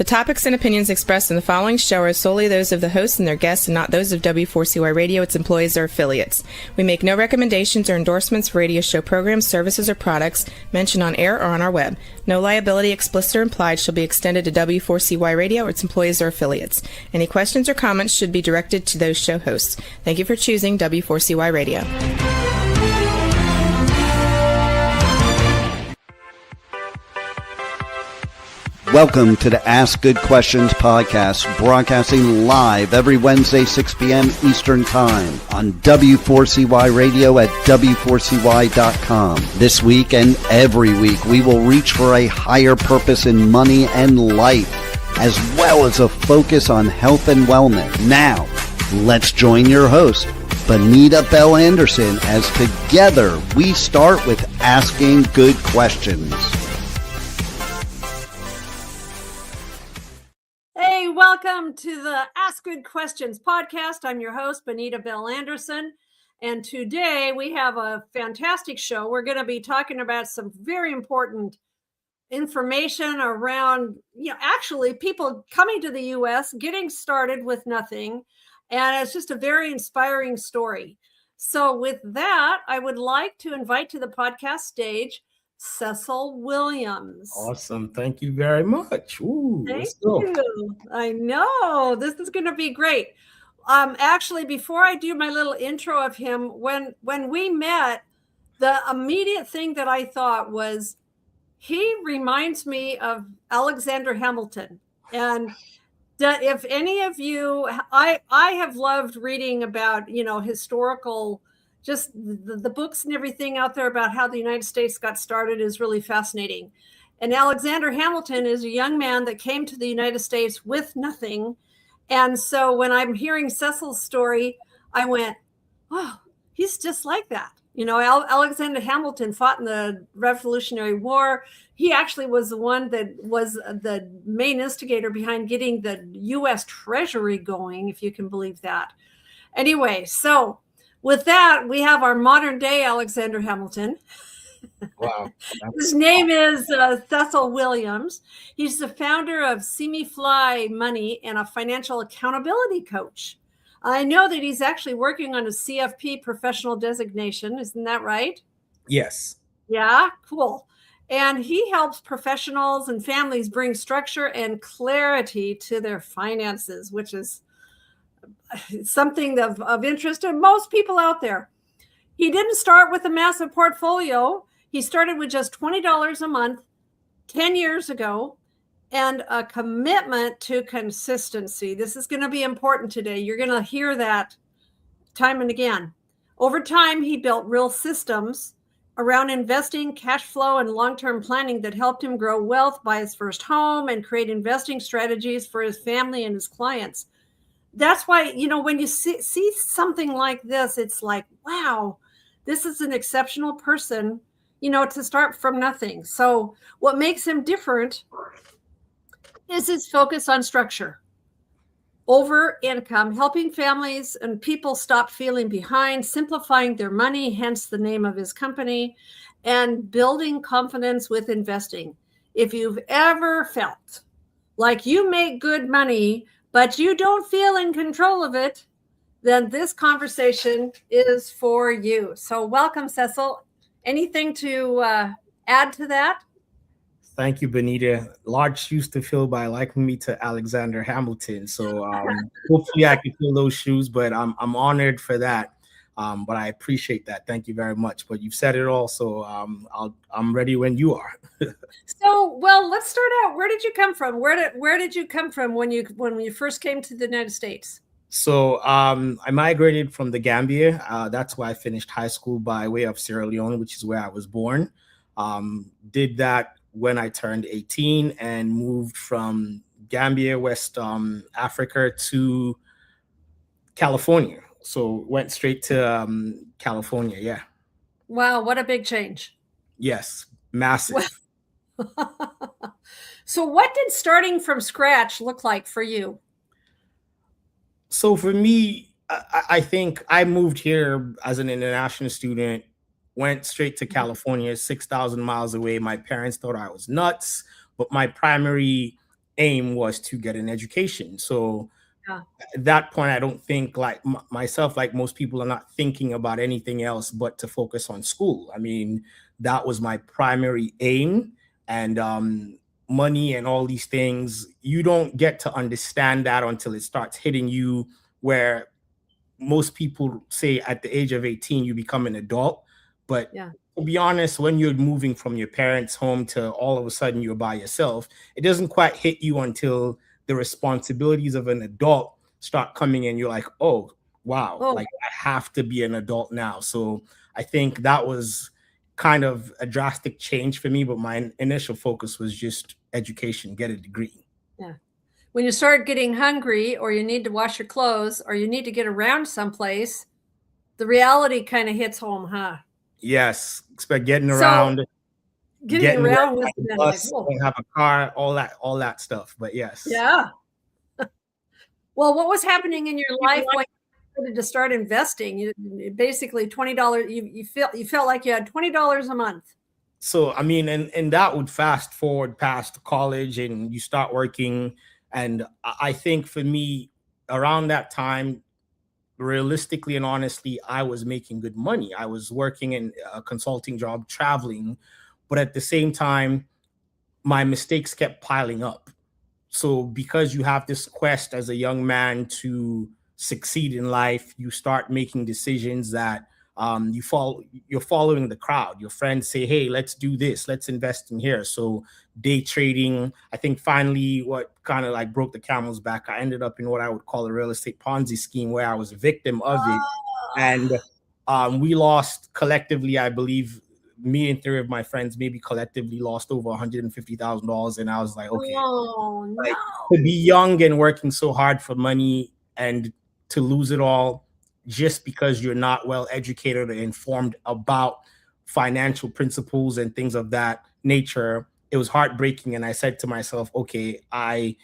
topics and opinions expressed in the following show are solely those of the hosts and their guests and not those of W4CY Radio, its employees, or affiliates. We make no recommendations or endorsements for radio show programs, services, or products mentioned on air or on our web. No liability, explicit or implied, shall be extended to W4CY Radio or its employees or affiliates. Any questions or comments should be directed to those show hosts. Thank you for choosing W4CY Radio. Welcome to the Ask Good Questions podcast, broadcasting live every Wednesday, 6 p.m. Eastern Time on W4CY Radio at W4CY.com. This week and every week, we will reach for a higher purpose in money and life, as well as a focus on health and wellness. Now, let's join your host, Benita Bell-Andersen, as together we start with Asking Good Questions. Welcome to the Ask Good Questions podcast. I'm your host, Benita Bell-Andersen, and today we have a fantastic show. We're going to be talking about some very important information around, actually people coming to the U.S., getting started with nothing, and it's just a very inspiring story. So with that, I would like to invite to the podcast stage Cecil Williams. Awesome. Thank you very much. Ooh, Thank you. I know this is going to be great. Actually, before I do my little intro of him, when we met, the immediate thing that I thought was he reminds me of Alexander Hamilton. And if any of you, I have loved reading about, historical, just the books and everything out there about how the United States got started is really fascinating. And Alexander Hamilton is a young man that came to the United States with nothing. And so when I'm hearing Cecil's story, I went, oh, he's just like that. Alexander Hamilton fought in the Revolutionary War. He actually was the one that was the main instigator behind getting the U.S. Treasury going, if you can believe that. Anyway, so with that, we have our modern day Alexander Hamilton. Wow. His name is Cecil Williams. He's the founder of See Me Fly Money and a financial accountability coach. I know that he's actually working on a CFP professional designation. Isn't that right? Yes. Yeah, cool. And he helps professionals and families bring structure and clarity to their finances, which is something of interest to most people out there. He didn't start with a massive portfolio. He started with just $20 a month 10 years ago and a commitment to consistency. This is going to be important today. You're going to hear that time and again. Over time, he built real systems around investing, cash flow, and long-term planning that helped him grow wealth, buy his first home, and create investing strategies for his family and his clients. That's why, when you see something like this, it's like, wow, this is an exceptional person, to start from nothing. So what makes him different is his focus on structure, over income, helping families and people stop feeling behind, simplifying their money, hence the name of his company, and building confidence with investing. If you've ever felt like you make good money, but you don't feel in control of it, then this conversation is for you. So welcome, Cecil. Anything to add to that? Thank you, Benita. Large shoes to fill by likening me to Alexander Hamilton. So hopefully I can fill those shoes, but I'm honored for that. But I appreciate that. Thank you very much. But you've said it all, so I'm ready when you are. So, well, let's start out. Where did you come from? Where did you come from when you first came to the United States? So I migrated from the Gambia. That's where I finished high school by way of Sierra Leone, which is where I was born. Did that when I turned 18 and moved from Gambia, West Africa to California. So went straight to California. Yeah. Wow. What a big change. Yes. Massive. So what did starting from scratch look like for you? So for me, I think I moved here as an international student, went straight to California, 6,000 miles away. My parents thought I was nuts, but my primary aim was to get an education. So Yeah. at that point, I don't think like myself, like most people, are not thinking about anything else but to focus on school. I mean, that was my primary aim. And money and all these things, you don't get to understand that until it starts hitting you, where most people say at the age of 18 you become an adult. But Yeah. to be honest, when you're moving from your parents' home to all of a sudden you're by yourself, it doesn't quite hit you until the responsibilities of an adult start coming in. You're like, oh wow, Oh, like I have to be an adult now. So I think that was kind of a drastic change for me, but my initial focus was just education, get a degree. yeah. When you start getting hungry, or you need to wash your clothes, or you need to get around someplace, the reality kind of hits home, huh? Yes, expect getting So around, getting getting where around I was have a then like, bus, whoa, don't have a car, all that stuff. But yes. yeah. Well, what was happening in your life when you started to start investing? You basically $20. You felt like you had $20 a month. So I mean, and that would fast forward past college and you start working. And I think for me, around that time, realistically and honestly, I was making good money. I was working in a consulting job, traveling, but at the same time, my mistakes kept piling up. So because you have this quest as a young man to succeed in life, you start making decisions that you're following the crowd. Your friends say, hey, let's do this, let's invest in here. So day trading, I think finally what kind of like broke the camel's back, I ended up in what I would call a real estate Ponzi scheme where I was a victim of it. And we lost collectively, I believe, me and three of my friends maybe collectively lost over $150,000. And I was like, okay, Oh like no. to be young and working so hard for money and to lose it all just because you're not well educated or informed about financial principles and things of that nature, it was heartbreaking. And I said to myself, okay, I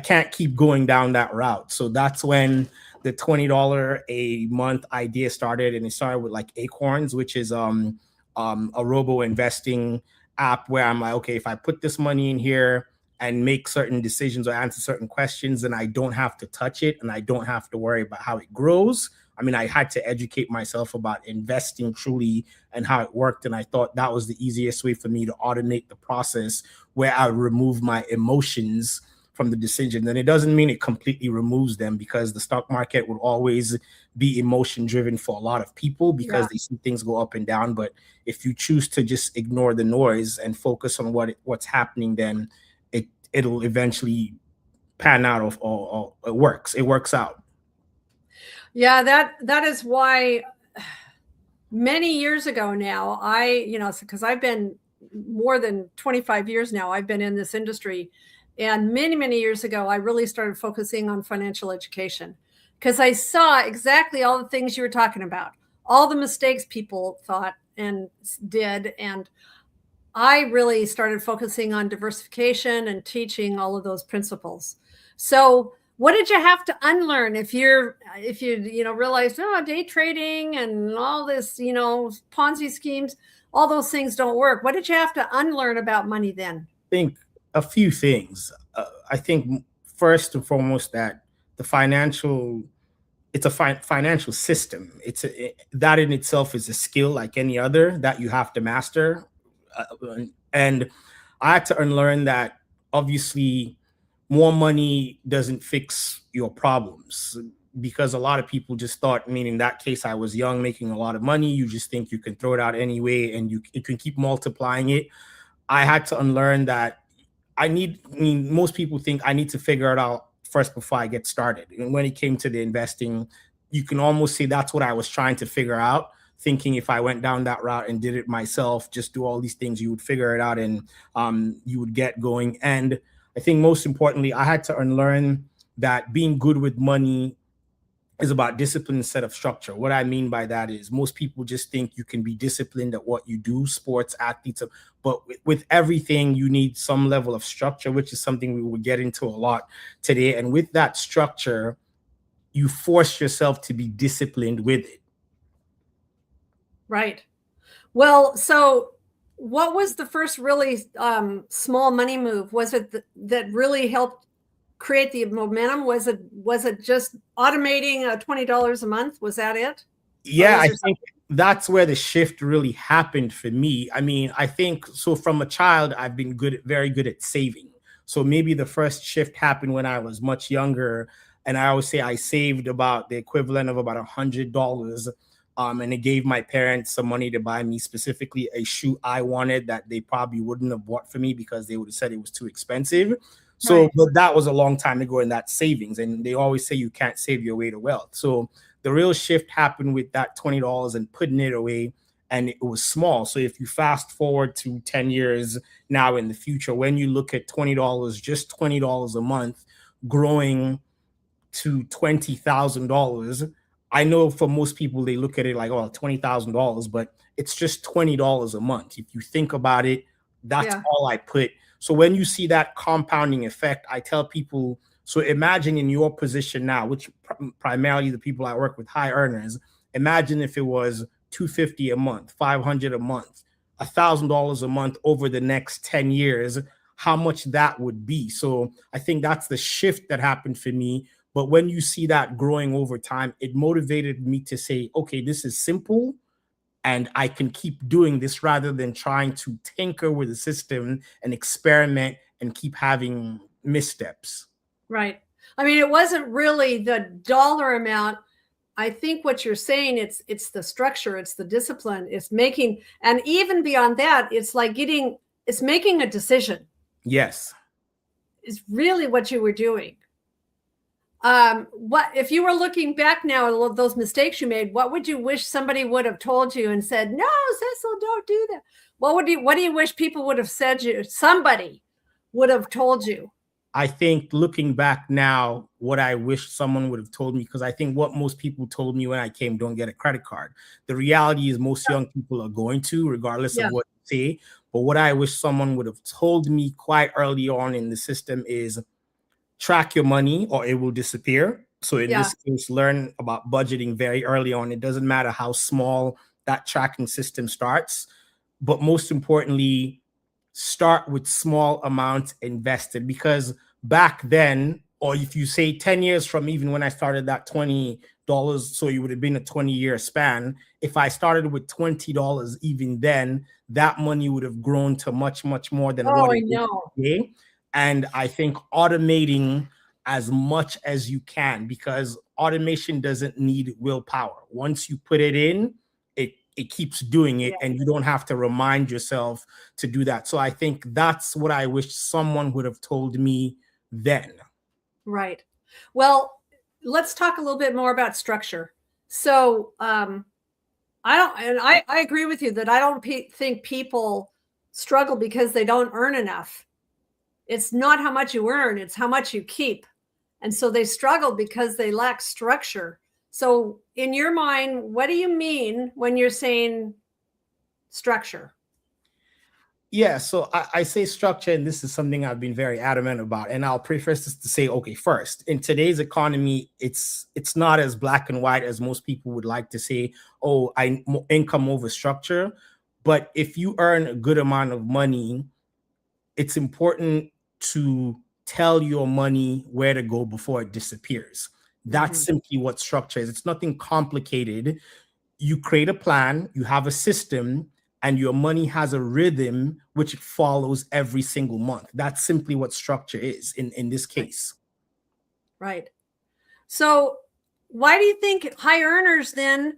can't keep going down that route. So that's when the $20 a month idea started. And it started with like Acorns, which is a robo investing app where I'm like, okay, if I put this money in here and make certain decisions or answer certain questions, then I don't have to touch it and I don't have to worry about how it grows. I mean, I had to educate myself about investing truly and how it worked. And I thought that was the easiest way for me to automate the process where I remove my emotions from the decision. And it doesn't mean it completely removes them, because the stock market will always be emotion driven for a lot of people because they see things go up and down. But if you choose to just ignore the noise and focus on what's happening, then it'll eventually pan out or it works out. Yeah, that is why many years ago now, because I've been more than 25 years now, I've been in this industry. And many, many years ago, I really started focusing on financial education because I saw exactly all the things you were talking about, all the mistakes people thought and did. And I really started focusing on diversification and teaching all of those principles. So what did you have to unlearn if you realized, day trading and all this, Ponzi schemes, all those things don't work? What did you have to unlearn about money then? I think a few things. I think first and foremost that it's a financial system. That in itself is a skill like any other that you have to master. And I had to unlearn that obviously more money doesn't fix your problems, because a lot of people just thought, in that case, I was young, making a lot of money. You just think you can throw it out anyway and you can keep multiplying it. I had to unlearn that most people think I need to figure it out first before I get started. And when it came to the investing, you can almost say that's what I was trying to figure out, thinking if I went down that route and did it myself, just do all these things, you would figure it out and you would get going. And I think most importantly, I had to unlearn that being good with money is about discipline instead of structure. What I mean by that is most people just think you can be disciplined at what you do, sports, athletes, but with everything, you need some level of structure, which is something we will get into a lot today. And with that structure, you force yourself to be disciplined with it. Right. Well, so what was the first really small money move? Was it that really helped create the momentum? Was it just automating $20 a month? Was that it? Yeah, I think that's where the shift really happened for me. I mean, I think so from a child, I've been very good at saving. So maybe the first shift happened when I was much younger. And I always say I saved about the equivalent of about $100. And it gave my parents some money to buy me specifically a shoe I wanted that they probably wouldn't have bought for me because they would have said it was too expensive. So, but that was a long time ago, and that's savings. And they always say you can't save your way to wealth. So the real shift happened with that $20 and putting it away, and it was small. So if you fast forward to 10 years now in the future, when you look at $20, just $20 a month, growing to $20,000, I know for most people, they look at it like, oh, $20,000, but it's just $20 a month. If you think about it, that's all I put. So when you see that compounding effect, I tell people, so imagine in your position now, which primarily the people I work with, high earners, imagine if it was $250 a month, $500 a month, $1,000 a month over the next 10 years, how much that would be. So I think that's the shift that happened for me. But when you see that growing over time, it motivated me to say, okay, this is simple and I can keep doing this rather than trying to tinker with the system and experiment and keep having missteps. Right. I mean, it wasn't really the dollar amount. I think what you're saying, it's the structure, it's the discipline, it's making, and even beyond that, it's like it's making a decision. Yes. Is really what you were doing. What if you were looking back now at all of those mistakes you made? What would you wish somebody would have told you and said, no, Cecil, don't do that? What do you wish people would have said somebody would have told you? I think looking back now, what I wish someone would have told me, because I think what most people told me when I came, don't get a credit card. The reality is most young people are going to, regardless of what you say. But what I wish someone would have told me quite early on in the system is track your money or it will disappear. So in this case, learn about budgeting very early on. It doesn't matter how small that tracking system starts, but most importantly, start with small amounts invested, because back then, or if you say 10 years from even when I started that $20, so it would have been a 20-year span. If I started with $20, even then, that money would have grown to much, much more than what it is today. And I think automating as much as you can, because automation doesn't need willpower. Once you put it in, it keeps doing it, and you don't have to remind yourself to do that. So I think that's what I wish someone would have told me then. Right. Well, let's talk a little bit more about structure. So I agree with you that I don't think people struggle because they don't earn enough. It's not how much you earn, it's how much you keep. And so they struggle because they lack structure. So in your mind, what do you mean when you're saying structure? Yeah, so I say structure, and this is something I've been very adamant about. And I'll preface this to say, okay, first, in today's economy, it's not as black and white as most people would like to say, oh, income over structure. But if you earn a good amount of money, it's important to tell your money where to go before it disappears. That's simply what structure is. It's nothing complicated. You create a plan, you have a system, and your money has a rhythm which it follows every single month. That's simply what structure is in this case. Right. So why do you think high earners then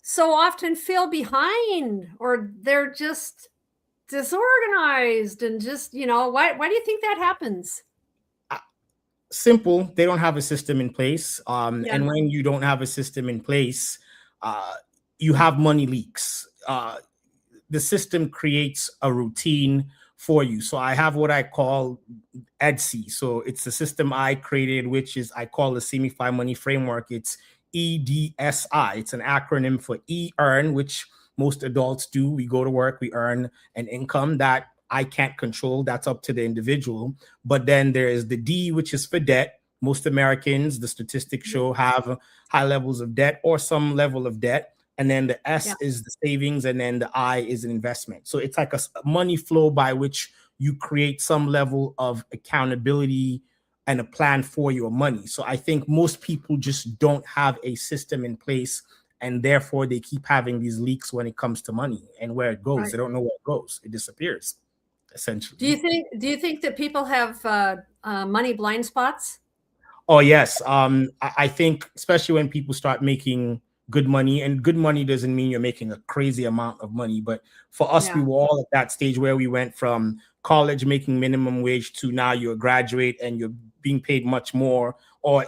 so often feel behind, or they're just disorganized and just, why do you think that happens? Simple. They don't have a system in place. And when you don't have a system in place, you have money leaks. The system creates a routine for you. So I have what I call EDC. So it's the system I created, which is I call the Simplify Money Framework. It's EDSI. It's an acronym for earn, which most adults do. We go to work, we earn an income that I can't control. That's up to the individual. But then there is the D, which is for debt. Most Americans, the statistics show, have high levels of debt or some level of debt. And then the S is the savings, and then the I is an investment. So it's like a money flow by which you create some level of accountability and a plan for your money. So I think most people just don't have a system in place, and therefore they keep having these leaks when it comes to money and where it goes. Right. They don't know where it goes. It disappears, essentially. Do you think that people have money blind spots? Oh, yes. I think especially when people start making good money, and good money doesn't mean you're making a crazy amount of money, but for us, we were all at that stage where we went from college making minimum wage to now you're a graduate and you're being paid much more. Or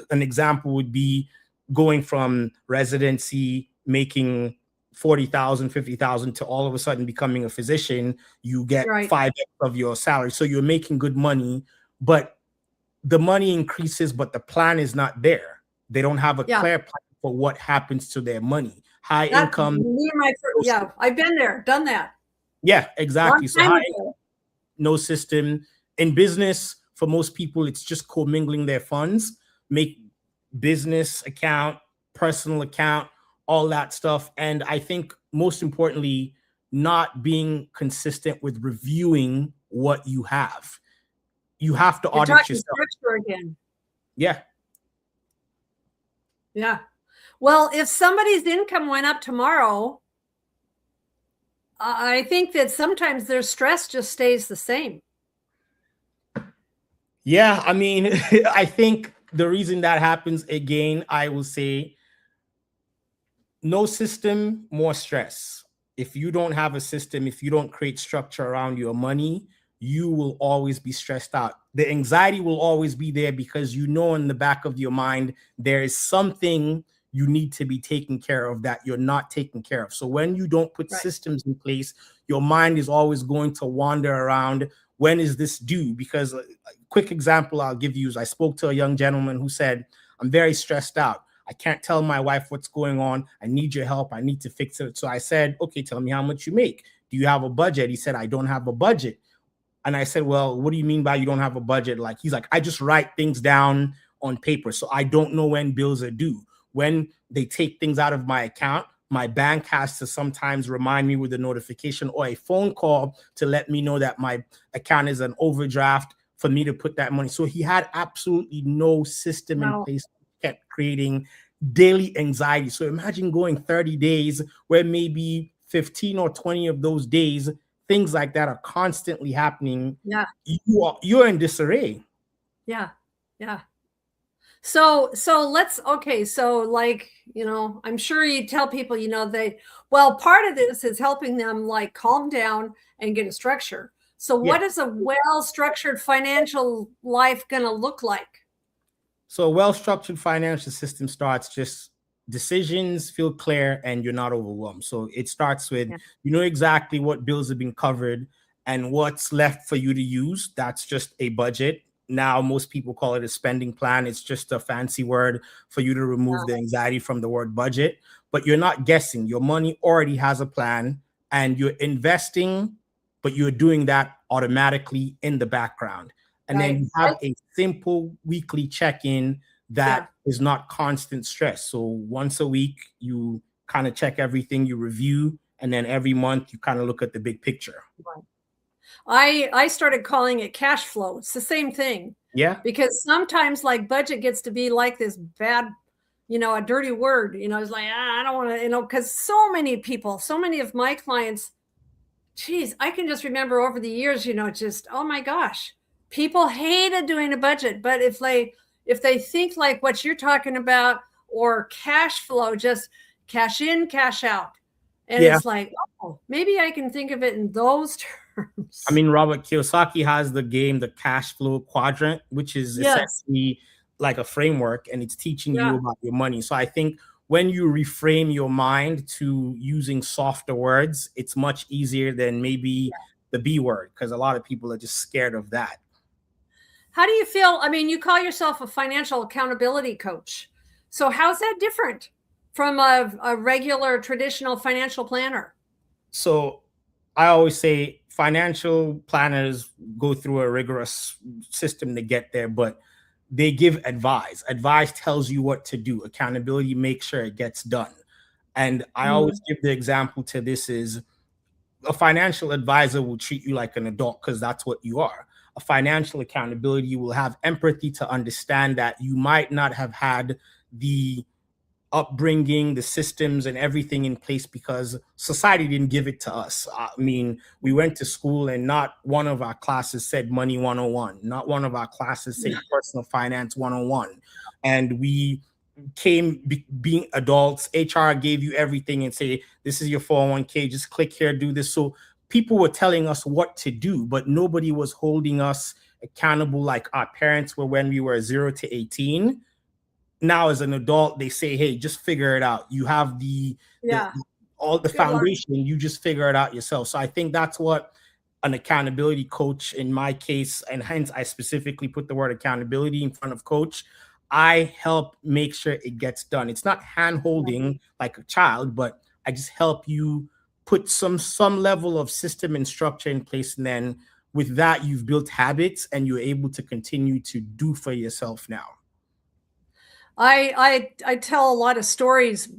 an example would be going from residency making 40,000, 50,000 to all of a sudden becoming a physician. You get 5x of your salary. So you're making good money, but the money increases, but the plan is not there. They don't have a clear plan for what happens to their money. High income. I've been there, done that. Yeah, exactly. So no system. In business, for most people, it's just commingling their funds, make business account, personal account, all that stuff. And I think most importantly, not being consistent with reviewing what you have. You have to audit yourself. Again. Yeah. Yeah. Well, if somebody's income went up tomorrow, I think that sometimes their stress just stays the same. Yeah. I mean, I think the reason that happens, again, I will say no system, more stress. If you don't have a system, if you don't create structure around your money, you will always be stressed out. The anxiety will always be there because you know in the back of your mind, there is something you need to be taking care of that you're not taking care of. So when you don't put systems in place, your mind is always going to wander around. When is this due? Because a quick example I'll give you is I spoke to a young gentleman who said, I'm very stressed out. I can't tell my wife what's going on. I need your help. I need to fix it. So I said, okay, tell me how much you make. Do you have a budget? He said, I don't have a budget. And I said, well, what do you mean by you don't have a budget? He's like, I just write things down on paper. So I don't know when bills are due. When they take things out of my account, my bank has to sometimes remind me with a notification or a phone call to let me know that my account is an overdraft for me to put that money. So he had absolutely no system in place, kept creating daily anxiety. So imagine going 30 days where maybe 15 or 20 of those days, things like that are constantly happening. Yeah. You're in disarray. Yeah. Yeah. So let's, I'm sure you tell people, part of this is helping them calm down and get a structure. So what is a well-structured financial life going to look like? So a well-structured financial system starts just decisions feel clear and you're not overwhelmed. So it starts with, you know exactly what bills have been covered and what's left for you to use. That's just a budget. Now, most people call it a spending plan. It's just a fancy word for you to remove the anxiety from the word budget, but you're not guessing. Your money already has a plan and you're investing, but you're doing that automatically in the background. And then you have a simple weekly check-in that is not constant stress. So once a week, you kind of check everything, you review, and then every month you kind of look at the big picture. Right. I started calling it cash flow. It's the same thing. Yeah. Because sometimes budget gets to be like this bad, a dirty word, it's like, I don't want to, because so many people, so many of my clients, geez, I can just remember over the years, just, oh my gosh, people hated doing a budget. But if they think like what you're talking about or cash flow, just cash in, cash out. And it's like, oh, maybe I can think of it in those terms. I mean, Robert Kiyosaki has the game, the cash flow quadrant, which is essentially like a framework, and it's teaching you about your money. So I think when you reframe your mind to using softer words, it's much easier than maybe the B word, because a lot of people are just scared of that. How do you feel? I mean, you call yourself a financial accountability coach. So how's that different from a regular traditional financial planner? So I always say financial planners go through a rigorous system to get there, but they give advice. Advice tells you what to do. Accountability makes sure it gets done. And I always give the example to this is a financial advisor will treat you like an adult because that's what you are. a financial accountability, you will have empathy to understand that you might not have had the upbringing, the systems and everything in place because society didn't give it to us. I mean, we went to school and not one of our classes said money 101, not one of our classes said personal finance 101. And we being adults, HR gave you everything and say, this is your 401k, just click here, do this. So people were telling us what to do, but nobody was holding us accountable like our parents were when we were 0 to 18. Now as an adult, they say, hey, just figure it out. You have all the foundation, you just figure it out yourself. So I think that's what an accountability coach in my case, and hence I specifically put the word accountability in front of coach. I help make sure it gets done. It's not hand-holding like a child, but I just help you put some level of system and structure in place. And then with that, you've built habits and you're able to continue to do for yourself now. I tell a lot of stories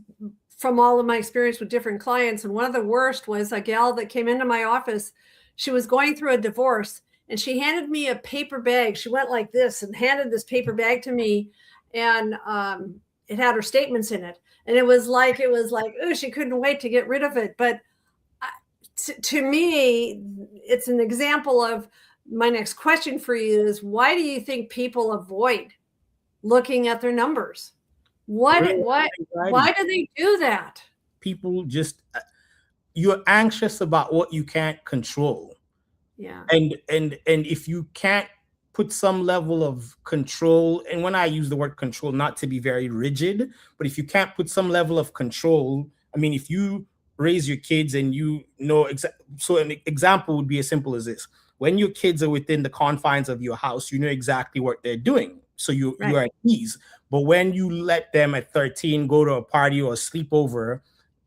from all of my experience with different clients. And one of the worst was a gal that came into my office. She was going through a divorce and she handed me a paper bag. She went like this and handed this paper bag to me. And it had her statements in it. And it was like, oh, she couldn't wait to get rid of it. But to me, it's an example of my next question for you is, why do you think people avoid looking at their numbers? Why do they do that? People just, you're anxious about what you can't control. Yeah. And if you can't put some level of control, and when I use the word control, not to be very rigid, but if you can't put some level of control, I mean, if you raise your kids and you know, so an example would be as simple as this. When your kids are within the confines of your house, you know exactly what they're doing. So you are at ease. But when you let them at 13 go to a party or a sleepover,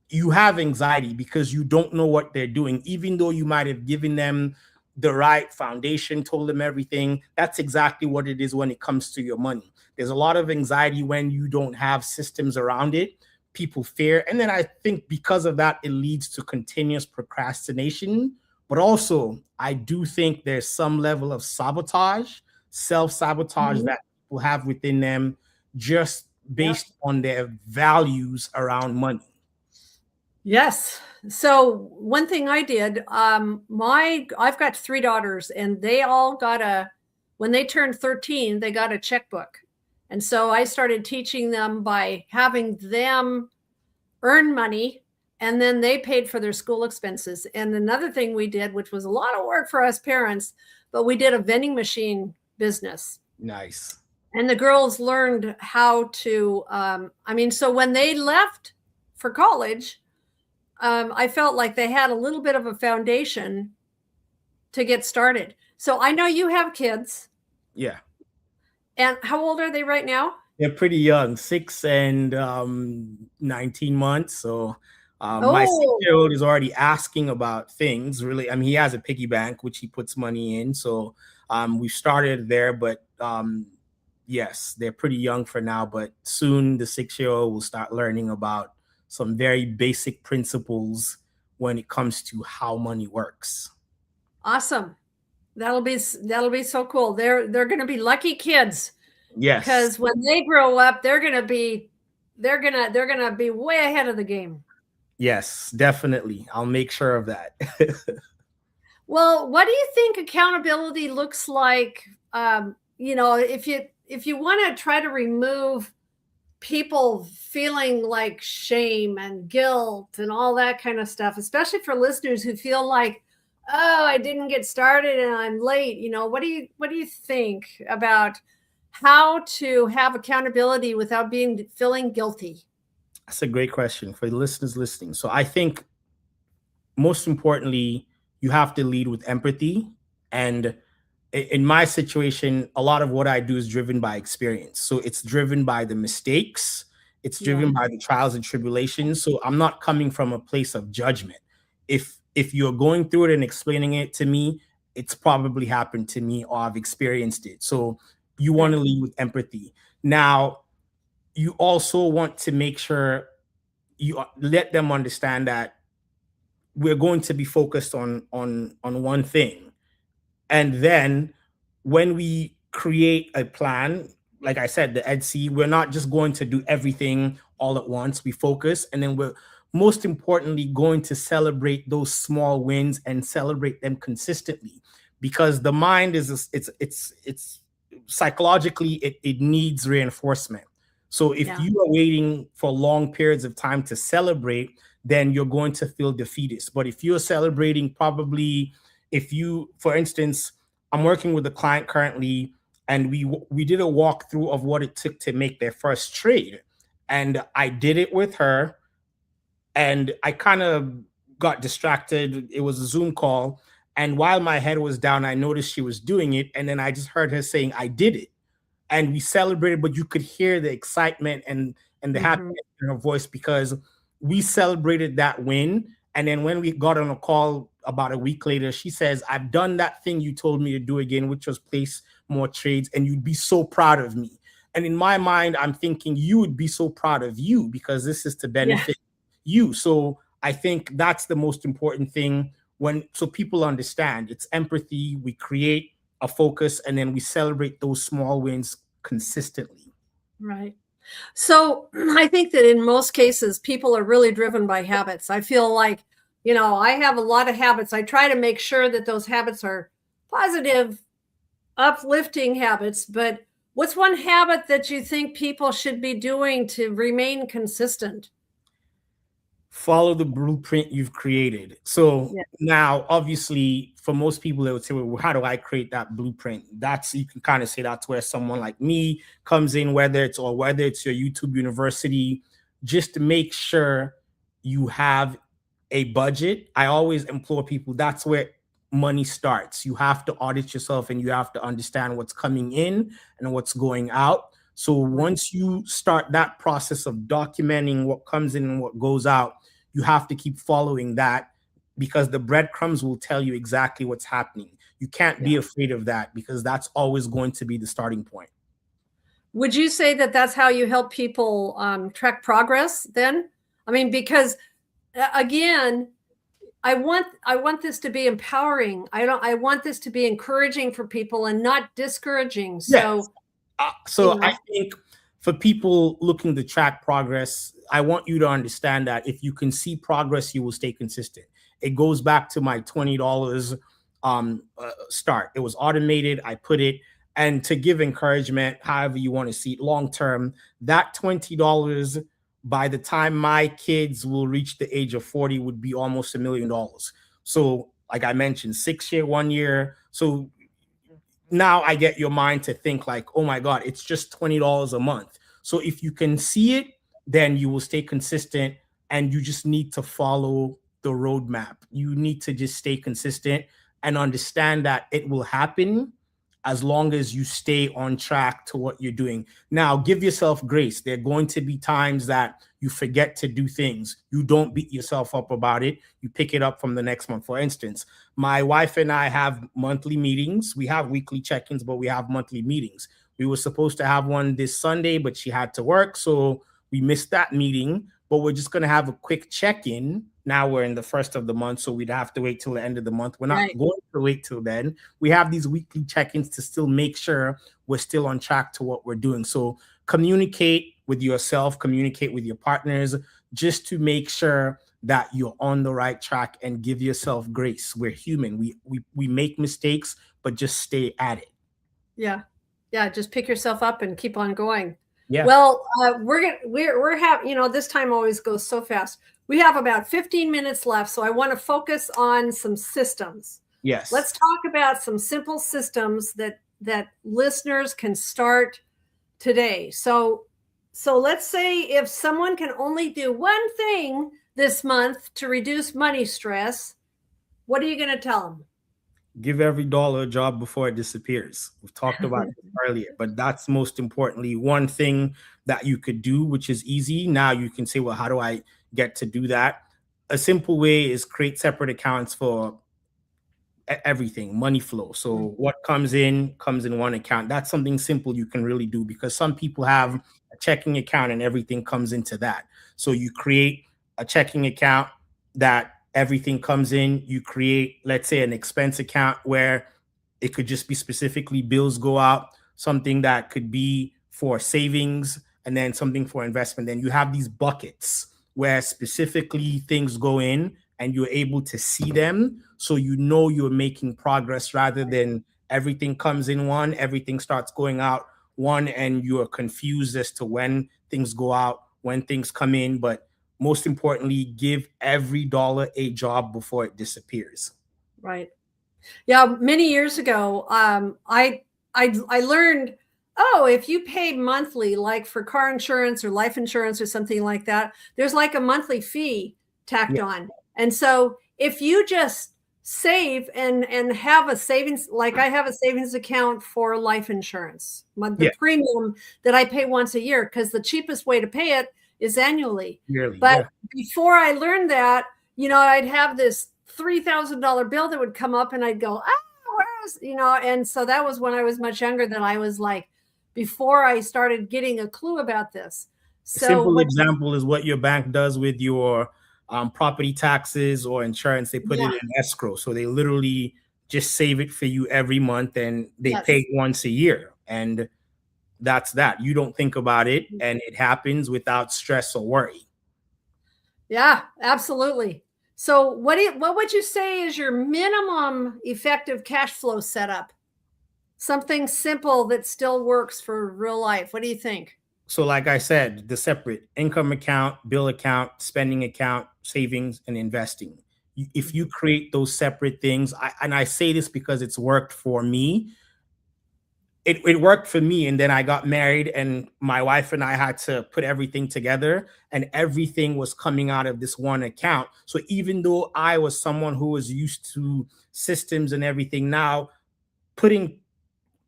you have anxiety because you don't know what they're doing, even though you might have given them the right foundation, told them everything. That's exactly what it is when it comes to your money. There's a lot of anxiety when you don't have systems around it. People fear. And then I think because of that, it leads to continuous procrastination. But also, I do think there's some level of sabotage, self-sabotage that people have within them just based on their values around money. Yes. So one thing I did, I've got 3 daughters and they all when they turned 13, they got a checkbook. And so I started teaching them by having them earn money, and then they paid for their school expenses. And another thing we did, which was a lot of work for us parents, but we did a vending machine business. Nice. And the girls learned how to, so when they left for college, I felt like they had a little bit of a foundation to get started. So I know you have kids. Yeah. And how old are they right now? They're pretty young, 6 and 19 months. So my 6-year-old is already asking about things. Really, I mean, he has a piggy bank, which he puts money in. So we started there, but yes, they're pretty young for now. But soon the 6-year-old will start learning about some very basic principles when it comes to how money works. Awesome. That'll be so cool. They're going to be lucky kids. Yes. Because when they grow up, they're going to be way ahead of the game. Yes, definitely. I'll make sure of that. Well, what do you think accountability looks like? If you want to try to remove people feeling like shame and guilt and all that kind of stuff, especially for listeners who feel like, oh, I didn't get started and I'm late. What do you think about how to have accountability without feeling guilty? That's a great question for the listeners listening. So I think most importantly, you have to lead with empathy. And in my situation, a lot of what I do is driven by experience. So it's driven by the mistakes. It's driven by the trials and tribulations. So I'm not coming from a place of judgment. If you're going through it and explaining it to me, it's probably happened to me or I've experienced it. So you want to lead with empathy. Now, you also want to make sure you let them understand that we're going to be focused on one thing. And then when we create a plan, like I said, the EDC, we're not just going to do everything all at once. We focus, and then we're most importantly going to celebrate those small wins and celebrate them consistently, because the mind is it's psychologically it needs reinforcement. So if you are waiting for long periods of time to celebrate, then you're going to feel defeatist. But if you're celebrating, probably, if you, for instance, I'm working with a client currently, and we did a walkthrough of what it took to make their first trade, and I did it with her, and I kind of got distracted. It was a Zoom call, and while my head was down, I noticed she was doing it, and then I just heard her saying, "I did it," and we celebrated. But you could hear the excitement and the happiness in her voice, because we celebrated that win. And then when we got on a call about a week later, she says, "I've done that thing you told me to do again, which was place more trades, and you'd be so proud of me." And in my mind, I'm thinking, you would be so proud of you, because this is to benefit you. So I think that's the most important thing, so people understand it's empathy. We create a focus, and then we celebrate those small wins consistently. Right. So I think that in most cases, people are really driven by habits. I feel like, I have a lot of habits. I try to make sure that those habits are positive, uplifting habits. But what's one habit that you think people should be doing to remain consistent? Follow the blueprint you've created. So now, obviously, for most people, they would say, well, how do I create that blueprint? You can kind of say that's where someone like me comes in, whether it's your YouTube University. Just to make sure you have a budget. I always implore people, that's where money starts. You have to audit yourself, and you have to understand what's coming in and what's going out. So once you start that process of documenting what comes in and what goes out, you have to keep following that, because the breadcrumbs will tell you exactly what's happening. You can't be afraid of that, because that's always going to be the starting point. Would you say that that's how you help people track progress then? I mean, because again, I want this to be empowering. I want this to be encouraging for people and not discouraging. So, I think for people looking to track progress, I want you to understand that if you can see progress, you will stay consistent. It goes back to my $20 start. It was automated. I put it, and to give encouragement, however you want to see it long term, that $20, by the time my kids will reach the age of 40, would be almost $1 million. So like I mentioned, 6 year, 1 year. So now I get your mind to think like, oh my God, it's just $20 a month. So if you can see it, then you will stay consistent, and you just need to follow the roadmap. You need to just stay consistent and understand that it will happen as long as you stay on track to what you're doing. Now, give yourself grace. There are going to be times that you forget to do things. You don't beat yourself up about it. You pick it up from the next month. For instance, my wife and I have monthly meetings. We have weekly check-ins, but we have monthly meetings. We were supposed to have one this Sunday, but she had to work, so we missed that meeting. But we're just going to have a quick check-in. Now we're in the first of the month, so we'd have to wait till the end of the month. We're not going to wait till then. We have these weekly check-ins to still make sure we're still on track to what we're doing. So communicate with yourself, communicate with your partners, just to make sure that you're on the right track, and give yourself grace. We're human. We make mistakes, but just stay at it. Yeah. Just pick yourself up and keep on going. Yeah. Well, we're having, this time always goes so fast. We have about 15 minutes left, so I want to focus on some systems. Yes. Let's talk about some simple systems that listeners can start today. So let's say if someone can only do one thing this month to reduce money stress, what are you going to tell them? Give every dollar a job before it disappears. We've talked about it earlier, but that's most importantly one thing that you could do, which is easy. Now you can say, well, how do I get to do that? A simple way is create separate accounts for everything, money flow. So what comes in one account. That's something simple you can really do, because some people have a checking account and everything comes into that. So you create a checking account that everything comes in. You create, let's say, an expense account where It could just be specifically bills go out, something that could be for savings, and then something for investment. Then you have these buckets where specifically things go in and you're able to see them. So you know you're making progress rather than everything comes in one, everything starts going out one, and you're confused as to when things go out, when things come in. But most importantly, give every dollar a job before it disappears. Right. Yeah. Many years ago, I learned, oh, if you pay monthly, like for car insurance or life insurance or something like that, there's like a monthly fee tacked on. And so if you just save and have a savings, like I have a savings account for life insurance, the premium that I pay once a year, because the cheapest way to pay it is annually. Yearly, but before I learned that, I'd have this $3,000 bill that would come up and I'd go, where's, and so that was when I was much younger, that I was like, before I started getting a clue about this. So simple example is what your bank does with your property taxes or insurance. They put it in escrow. So they literally just save it for you every month, and they pay once a year. And that's that. You don't think about it, and it happens without stress or worry. Yeah, absolutely. So what would you say is your minimum effective cash flow setup? Something simple that still works for real life. What do you think? So like I said, the separate income account, bill account, spending account, savings, and investing. If you create those separate things, and I say this because it's worked for me. It worked for me, and then I got married, and my wife and I had to put everything together, and everything was coming out of this one account. So even though I was someone who was used to systems and everything, now putting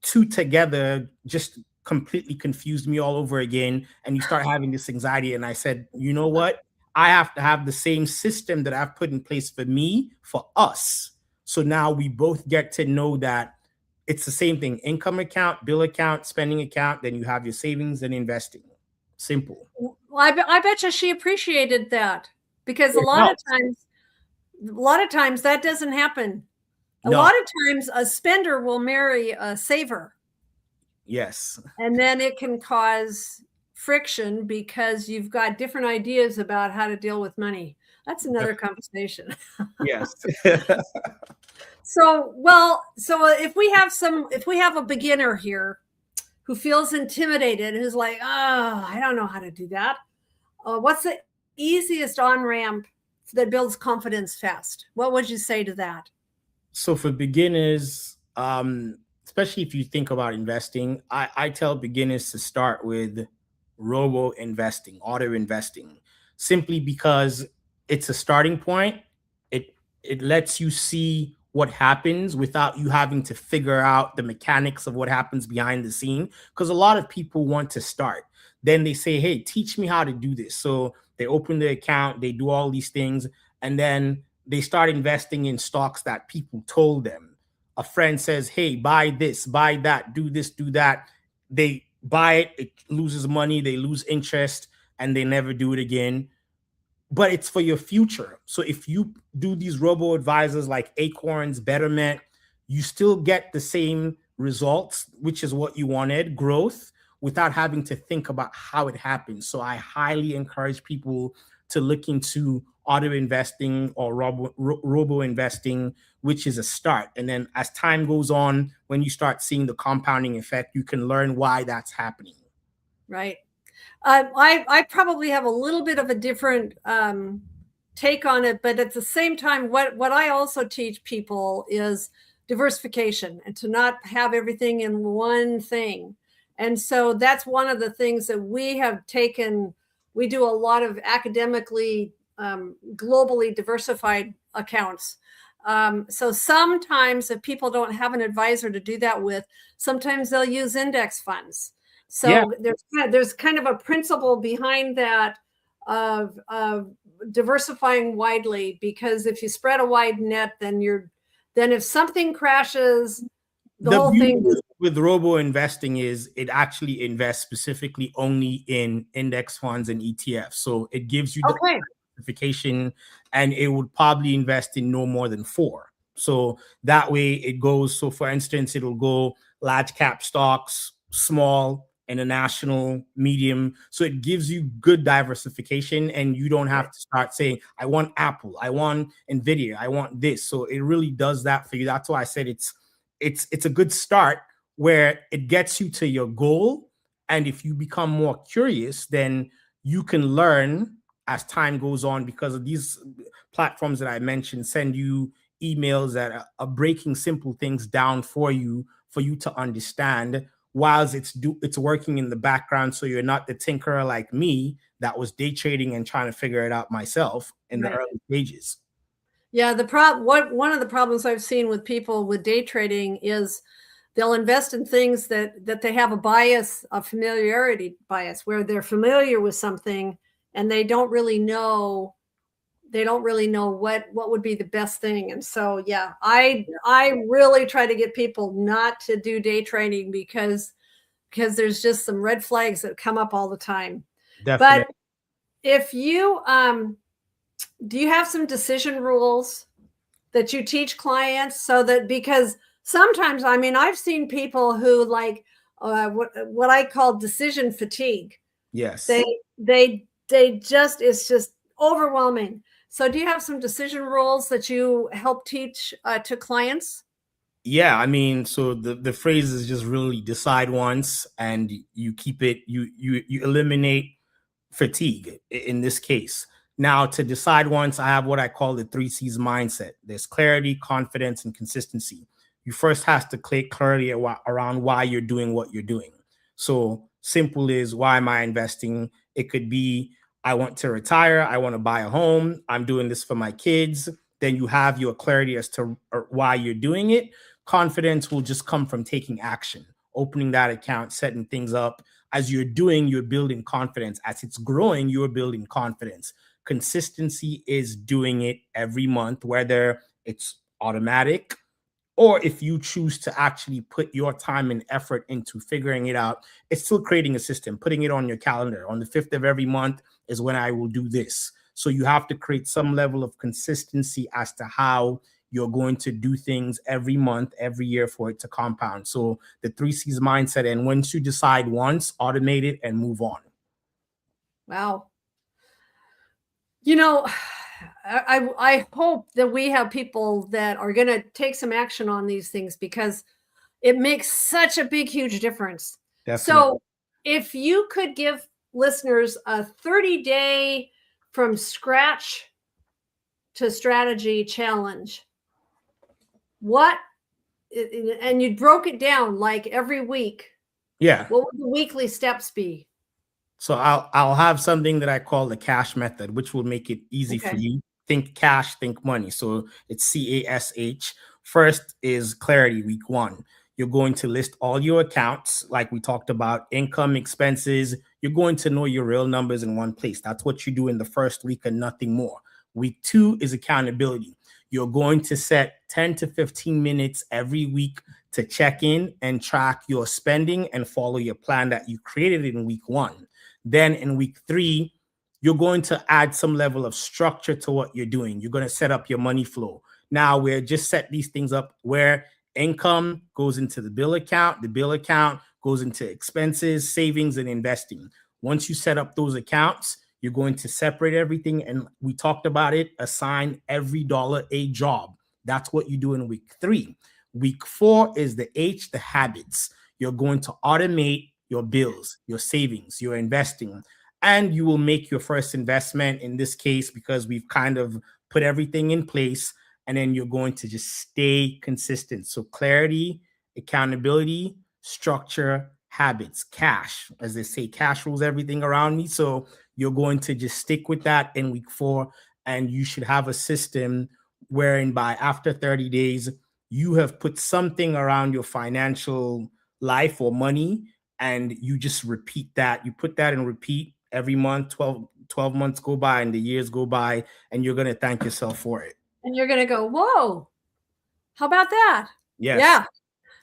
two together just completely confused me all over again, and you start having this anxiety. And I said, you know what? I have to have the same system that I've put in place for me, for us. So now we both get to know that it's the same thing: income account, bill account, spending account. Then you have your savings and investing. Simple. Well, I bet you she appreciated that, because a lot of times that doesn't happen. A lot of times a spender will marry a saver. Yes. And then it can cause friction because you've got different ideas about how to deal with money. That's another conversation. Yes. So if we have a beginner here who feels intimidated, who's like, oh, I don't know how to do that. What's the easiest on-ramp that builds confidence fast? What would you say to that? So for beginners, especially if you think about investing, I tell beginners to start with robo investing, auto investing, simply because it's a starting point. It lets you see what happens without you having to figure out the mechanics of what happens behind the scene. Because a lot of people want to start. Then they say, hey, teach me how to do this. So they open the account, they do all these things, and then they start investing in stocks that people told them. A friend says, hey, buy this, buy that, do this, do that. They buy it, it loses money, they lose interest, and they never do it again. But it's for your future. So if you do these robo advisors like Acorns, Betterment, you still get the same results, which is what you wanted, growth, without having to think about how it happens. So I highly encourage people to look into auto investing or robo investing, which is a start. And then as time goes on, when you start seeing the compounding effect, you can learn why that's happening. Right. I probably have a little bit of a different take on it, but at the same time, what I also teach people is diversification, and to not have everything in one thing. And so that's one of the things that we have taken. We do a lot of academically, globally diversified accounts. So sometimes if people don't have an advisor to do that with, sometimes they'll use index funds. So there's kind of a principle behind that of diversifying widely, because if you spread a wide net, then if something crashes, the whole thing. With robo investing is it actually invests specifically only in index funds and ETFs. So it gives you the diversification, and it would probably invest in no more than 4. So that way it goes. So for instance, it'll go large cap stocks, small, international, medium. So it gives you good diversification, and you don't have to start saying, I want Apple, I want Nvidia, I want this. So it really does that for you. That's why I said it's a good start, where it gets you to your goal. And if you become more curious, then you can learn as time goes on, because of these platforms that I mentioned send you emails that are breaking simple things down for you to understand, whilst it's working in the background. So you're not the tinkerer like me that was day trading and trying to figure it out myself in the early stages. Yeah, one of the problems I've seen with people with day trading is they'll invest in things that they have a familiarity bias, where they're familiar with something and they don't really know what would be the best thing. And so, yeah, I really try to get people not to do day trading, because there's just some red flags that come up all the time. Definitely. But if you, do you have some decision rules that you teach clients, so that, because sometimes, I mean, I've seen people who like what I call decision fatigue. Yes. They just, it's just overwhelming. So do you have some decision rules that you help teach to clients? Yeah, I mean, so the phrase is just really decide once, and you keep it, you eliminate fatigue in this case. Now, to decide once, I have what I call the 3 C's mindset. There's clarity, confidence, and consistency. You first have to create clarity around why you're doing what you're doing. So simple is, why am I investing? It could be, I want to retire, I want to buy a home, I'm doing this for my kids. Then you have your clarity as to why you're doing it. Confidence will just come from taking action, opening that account, setting things up. As you're doing, you're building confidence. As it's growing, you're building confidence. Consistency is doing it every month, whether it's automatic or if you choose to actually put your time and effort into figuring it out. It's still creating a system, putting it on your calendar. On the 5th of every month is when I will do this. So you have to create some level of consistency as to how you're going to do things every month, every year, for it to compound. So the 3 C's mindset. And once you decide once, automate it and move on. Wow. You know, I hope that we have people that are going to take some action on these things, because it makes such a big, huge difference. Definitely. So if you could give listeners a 30-day from scratch to strategy challenge, and you broke it down like every week. Yeah. What would the weekly steps be? So I'll have something that I call the cash method, which will make it easy for you. Think cash, think money. So it's CASH. First is clarity, week 1. You're going to list all your accounts, like we talked about, income, expenses. You're going to know your real numbers in one place. That's what you do in the first week and nothing more. Week 2 is accountability. You're going to set 10 to 15 minutes every week to check in and track your spending and follow your plan that you created in week 1. Then in week 3, you're going to add some level of structure to what you're doing. You're going to set up your money flow. Now, we're just set these things up where income goes into the bill account goes into expenses, savings, and investing. Once you set up those accounts, you're going to separate everything. And we talked about it, assign every dollar a job. That's what you do in week 3. Week 4 is the H, the habits. You're going to automate your bills, your savings, your investing, and you will make your first investment in this case, because we've kind of put everything in place, and then you're going to just stay consistent. So clarity, accountability, structure, habits, cash. As they say, cash rules everything around me. So you're going to just stick with that in week 4, and you should have a system wherein by after 30 days, you have put something around your financial life or money, and you just repeat that. You put that and repeat every month. 12 months go by and the years go by, and you're going to thank yourself for it. And you're going to go, whoa, how about that? Yes.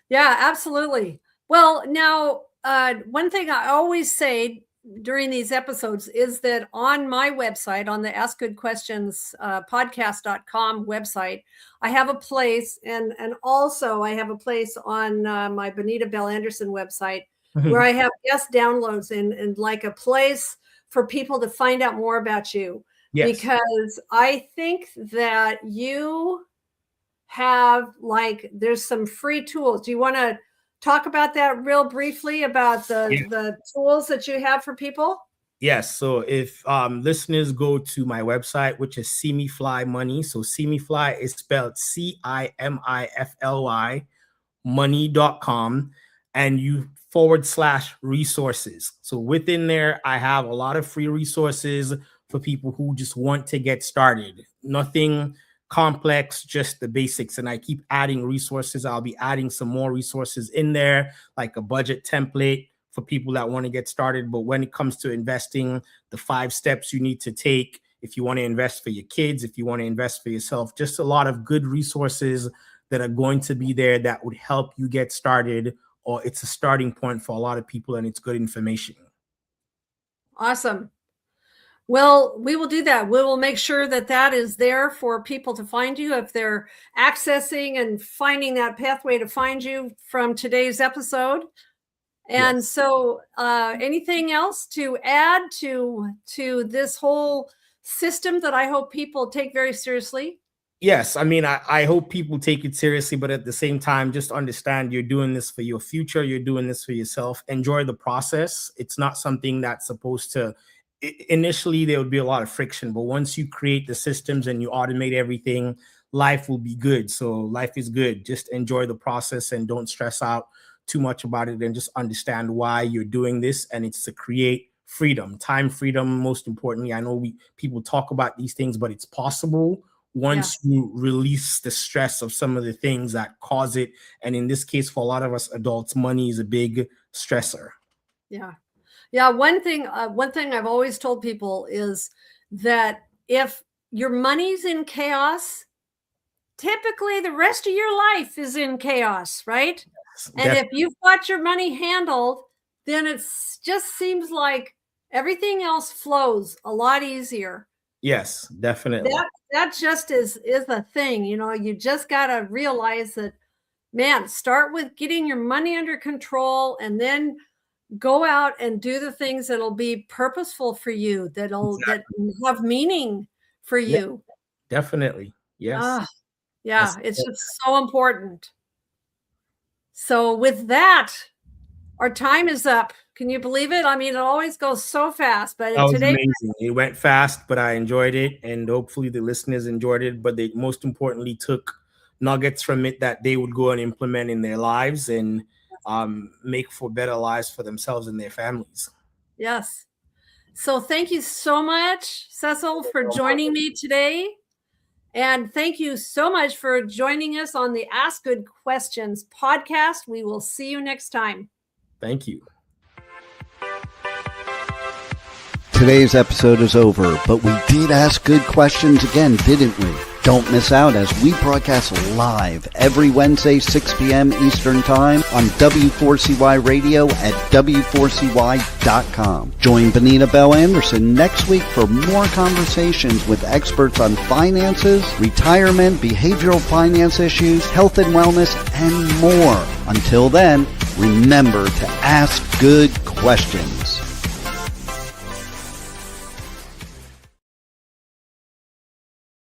Yeah, absolutely. Well, now, one thing I always say during these episodes is that on my website, on the Ask Good Questions podcast.com website, I have a place, and also I have a place on my Bonita Bell-Andersen website where I have guest downloads and like a place for people to find out more about you. Yes. Because I think that you have there's some free tools. Do you want to talk about that real briefly about the tools that you have for people? Yes. So if listeners go to my website, which is See Me Fly Money. So See Me Fly is spelled CIMIFLY money.com, and you /resources. So within there, I have a lot of free resources for people who just want to get started. Nothing complex, just the basics. And I keep adding resources. I'll be adding some more resources in there, like a budget template for people that want to get started. But when it comes to investing, the 5 steps you need to take if you want to invest for your kids, if you want to invest for yourself, just a lot of good resources that are going to be there that would help you get started, or it's a starting point for a lot of people, and it's good information. Awesome. Well, we will do that. We will make sure that is there for people to find you if they're accessing and finding that pathway to find you from today's episode. And yes. So anything else to add to this whole system that I hope people take very seriously? Yes. I mean, I hope people take it seriously, but at the same time, just understand you're doing this for your future. You're doing this for yourself. Enjoy the process. It's not something that's supposed to... Initially, there would be a lot of friction, but once you create the systems and you automate everything, life will be good. So life is good. Just enjoy the process and don't stress out too much about it, and just understand why you're doing this. And it's to create freedom, time freedom. Most importantly, I know people talk about these things, but it's possible once you release the stress of some of the things that cause it. And in this case, for a lot of us adults, money is a big stressor. Yeah. Yeah, one thing I've always told people is that if your money's in chaos, typically the rest of your life is in chaos, right? Yes, and if you've got your money handled, then it just seems like everything else flows a lot easier. Yes, definitely. That just is the thing. You just got to realize that, man, start with getting your money under control, and then go out and do the things that'll be purposeful for you, that have meaning for you. Yeah, definitely. Yes. It's just so important. So with that, our time is up. Can you believe it? I mean, it always goes so fast, but that was amazing. It went fast, but I enjoyed it, and hopefully the listeners enjoyed it. But they most importantly took nuggets from it that they would go and implement in their lives and make for better lives for themselves and their families. Yes. So thank you so much, Cecil, for joining me today. And thank you so much for joining us on the Ask Good Questions podcast. We will see you next time. Thank you. Today's episode is over, but we did ask good questions again, didn't we? Don't miss out as we broadcast live every Wednesday, 6 p.m. Eastern Time on W4CY Radio at W4CY.com. Join Bonita Bell-Andersen next week for more conversations with experts on finances, retirement, behavioral finance issues, health and wellness, and more. Until then, remember to ask good questions.